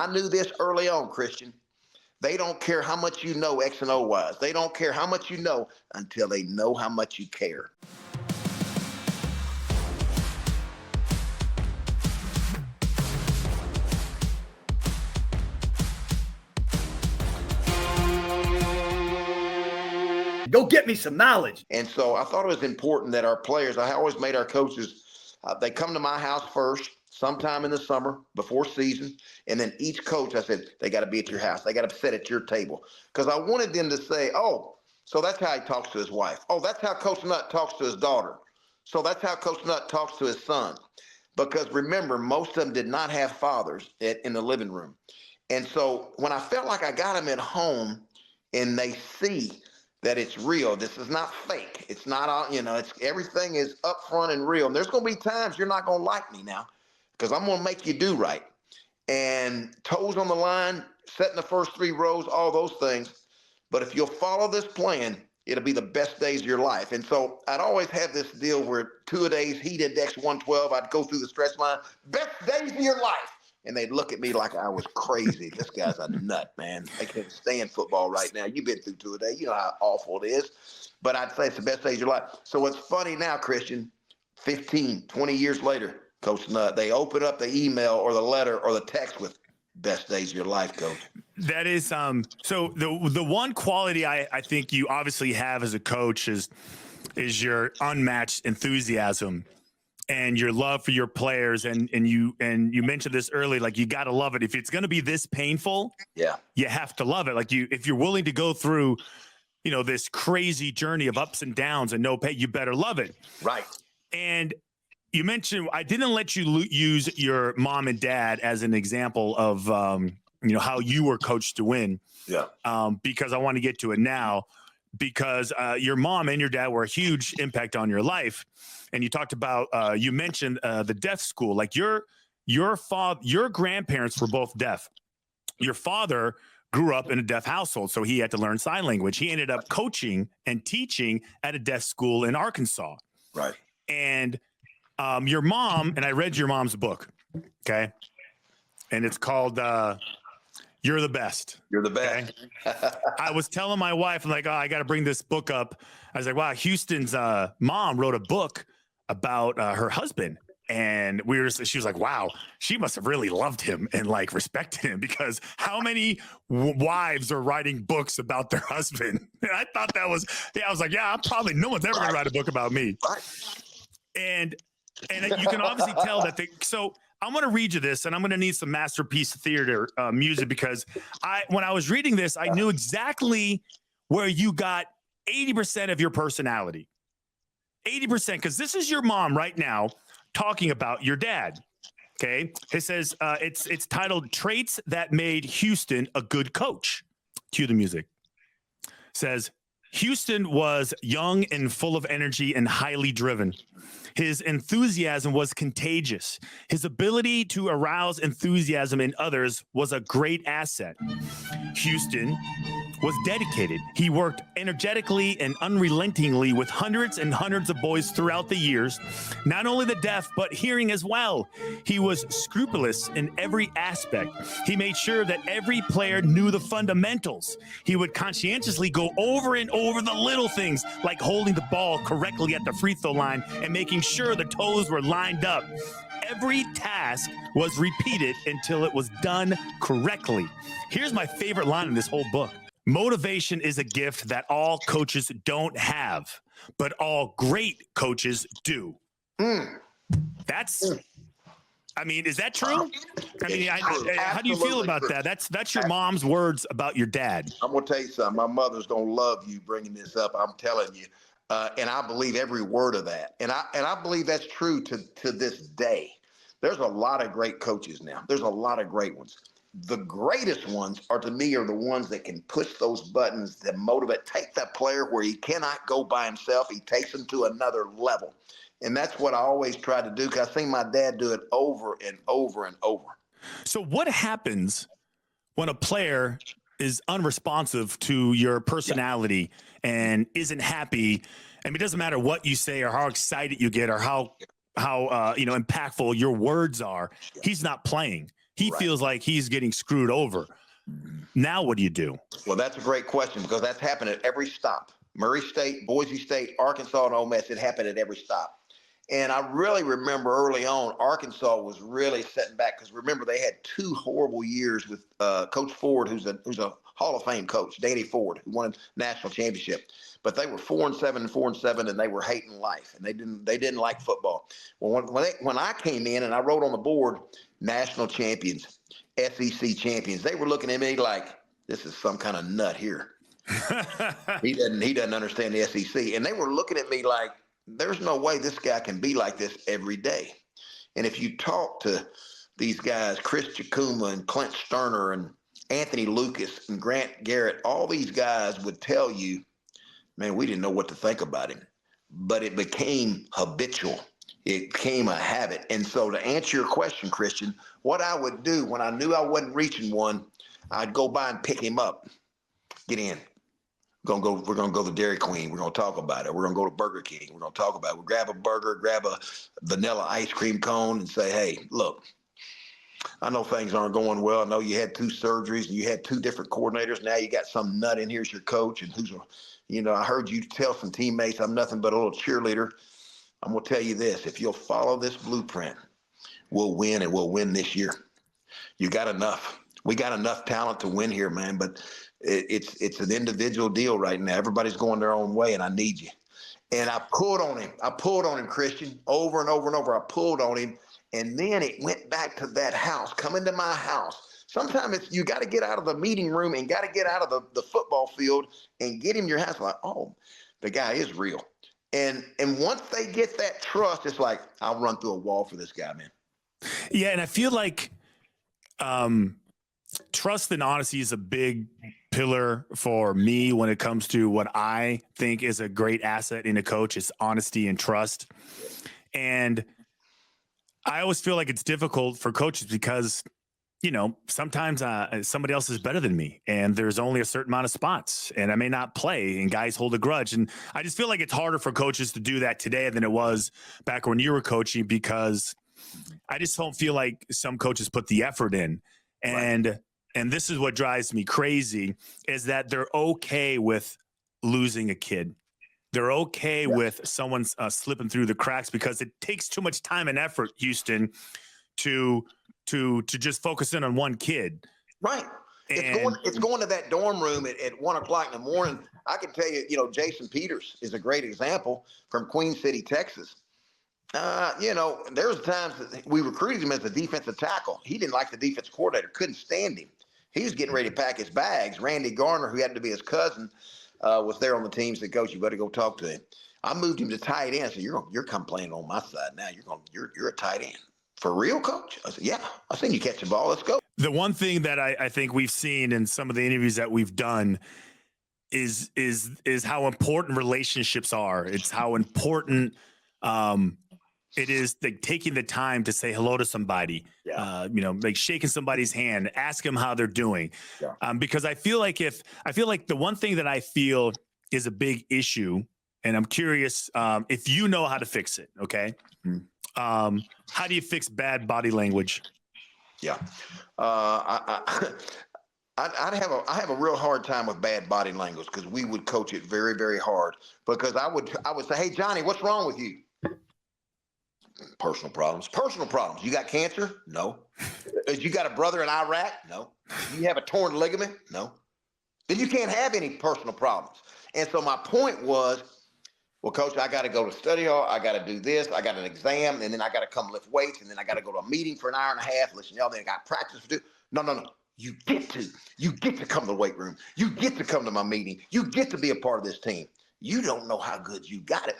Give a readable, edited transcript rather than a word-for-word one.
I knew this early on, Christian. They don't care how much you know X and O wise. They don't care how much you know until they know how much you care. Go get me some knowledge. And so I thought it was important that our players, I always made our coaches, they come to my house first, sometime in the summer before season. And then each coach, I said, they got to be at your house. They got to sit at your table. Because I wanted them to say, oh, so that's how he talks to his wife. Oh, that's how Coach Nutt talks to his daughter. So that's how Coach Nutt talks to his son. Because remember, most of them did not have fathers in the living room. And so when I felt like I got them at home and they see that it's real. This is not fake. It's not, it's everything is upfront and real. And there's going to be times you're not going to like me now because I'm going to make you do right. And toes on the line, setting the first 3 rows, all those things. But if you'll follow this plan, it'll be the best days of your life. And so I'd always have this deal where 2 a days, heat index 112. I'd go through the stretch line, best days of your life. And they'd look at me like I was crazy. This guy's a nut, man. I can't stand football right now. You've been through 2 a day. You know how awful it is. But I'd say it's the best days of your life. So what's funny now, Christian, 15, 20 years later, Coach Nutt, they open up the email or the letter or the text with best days of your life, Coach. That is so the one quality I think you obviously have as a coach is your unmatched enthusiasm and your love for your players. And you mentioned this early, like you got to love it. If it's going to be this painful, yeah, you have to love it. Like if you're willing to go through, this crazy journey of ups and downs and no pay, you better love it. Right. And you mentioned, I didn't let you use your mom and dad as an example of, how you were coached to win. Yeah. Because I want to get to it now because your mom and your dad were a huge impact on your life. And you talked about, you mentioned the deaf school, like your grandparents were both deaf. Your father grew up in a deaf household, so he had to learn sign language. He ended up coaching and teaching at a deaf school in Arkansas. Right. And your mom, and I read your mom's book, okay? And it's called You're the Best. You're the best. Okay? I was telling my wife, I'm like, oh, I got to bring this book up. I was like, wow, Houston's mom wrote a book about her husband. And she was like, wow, she must have really loved him and like respected him because how many wives are writing books about their husband? And I thought I was like, yeah, probably no one's ever going to write a book about me. And you can obviously tell that so I'm going to read you this and I'm going to need some Masterpiece Theater music because when I was reading this, I knew exactly where you got 80% of your personality. 80%, because this is your mom right now talking about your dad. Okay. It says it's titled Traits That Made Houston a Good Coach. Cue the music. It says Houston was young and full of energy and highly driven. His enthusiasm was contagious. His ability to arouse enthusiasm in others was a great asset. Houston was dedicated. He worked energetically and unrelentingly with hundreds and hundreds of boys throughout the years, not only the deaf, but hearing as well. He was scrupulous in every aspect. He made sure that every player knew the fundamentals. He would conscientiously go over and over the little things like holding the ball correctly at the free throw line and making sure the toes were lined up. Every task was repeated until it was done correctly. Here's my favorite line in this whole book. Motivation is a gift that all coaches don't have, but all great coaches do. That's, I mean, is that true? I mean, how do you feel about that? That's your mom's words about your dad. I'm going to tell you something. My mother's going to love you bringing this up. I'm telling you. And I believe every word of that. And I believe that's true to this day. There's a lot of great coaches now. There's a lot of great ones. The greatest ones are to me are the ones that can push those buttons that motivate, take that player where he cannot go by himself. He takes him to another level. And that's what I always try to do because I've seen my dad do it over and over and over. So what happens when a player is unresponsive to your personality and isn't happy? I mean, it doesn't matter what you say or how excited you get or how impactful your words are. He's not playing. He Right. feels like he's getting screwed over. Now, what do you do? Well, that's a great question because that's happened at every stop. Murray State, Boise State, Arkansas, and Ole Miss. It happened at every stop. And I really remember early on, Arkansas was really setting back because remember they had 2 horrible years with Coach Ford, who's a Hall of Fame coach, Danny Ford, who won a national championship. But they were 4-7 and 4-7, and they were hating life, and they didn't like football. Well, when I came in and I wrote on the board, national champions, SEC champions, they were looking at me like this is some kind of nut here. He doesn't understand the SEC, and they were looking at me like there's no way this guy can be like this every day. And if you talk to these guys, Chris Chikuma and Clint Sterner and Anthony Lucas and Grant Garrett, all these guys would tell you, man, we didn't know what to think about him. But it became habitual. It became a habit. And so to answer your question, Christian, what I would do when I knew I wasn't reaching one, I'd go by and pick him up. Get in. We're gonna go to Dairy Queen. We're gonna talk about it. We're gonna go to Burger King. We're gonna talk about it. We'll grab a burger, grab a vanilla ice cream cone, and say, hey, look, I know things aren't going well. I know you had 2 surgeries and you had 2 different coordinators. Now you got some nut in here as your coach, and I heard you tell some teammates I'm nothing but a little cheerleader. I'm gonna tell you this: if you'll follow this blueprint, we'll win, and we'll win this year. You got enough. We got enough talent to win here, man. But it's an individual deal right now. Everybody's going their own way, and I need you. And I pulled on him, Christian, over and over and over. I pulled on him, and then it went back to that house, coming to my house. Sometimes you got to get out of the meeting room and got to get out of the football field and get him your house. Like, oh, the guy is real. And once they get that trust, it's like I'll run through a wall for this guy, man. Yeah, and I feel like trust and honesty is a big pillar for me when it comes to what I think is a great asset in a coach is honesty and trust. And I always feel like it's difficult for coaches because, sometimes somebody else is better than me and there's only a certain amount of spots and I may not play and guys hold a grudge. And I just feel like it's harder for coaches to do that today than it was back when you were coaching because I just don't feel like some coaches put the effort in. And this is what drives me crazy is that they're okay with losing a kid. They're okay with someone slipping through the cracks because it takes too much time and effort, Houston, to just focus in on one kid. Right. It's going to that dorm room at 1 o'clock in the morning. I can tell you, Jason Peters is a great example from Queen City, Texas. There's times that we recruited him as a defensive tackle. He didn't like the defense coordinator, couldn't stand him. He was getting ready to pack his bags. Randy Garner, who happened to be his cousin, was there on the team. Said, "Coach, you better go talk to him." I moved him to tight end. I said, "You're come playing on my side now. You're a tight end for real, Coach." I said, "Yeah, I seen you catch the ball. Let's go." The one thing that I think we've seen in some of the interviews that we've done is how important relationships are. It's how important it is like taking the time to say hello to somebody, like shaking somebody's hand, ask them how they're doing. Yeah. Because I feel like the one thing that I feel is a big issue, and I'm curious if you know how to fix it. Okay. Mm-hmm. How do you fix bad body language? Yeah. I have a real hard time with bad body language because we would coach it very, very hard because I would say, "Hey, Johnny, what's wrong with you?" Personal problems. You got cancer? No. You got a brother in Iraq? No. You have a torn ligament? No. Then you can't have any personal problems. And so my point was, well, Coach, I got to go to study hall. I got to do this. I got an exam, and then I got to come lift weights, and then I got to go to a meeting for an hour and a half. Listen, y'all, then I got practice to do. No. You get to come to the weight room. You get to come to my meeting. You get to be a part of this team. You don't know how good you got it.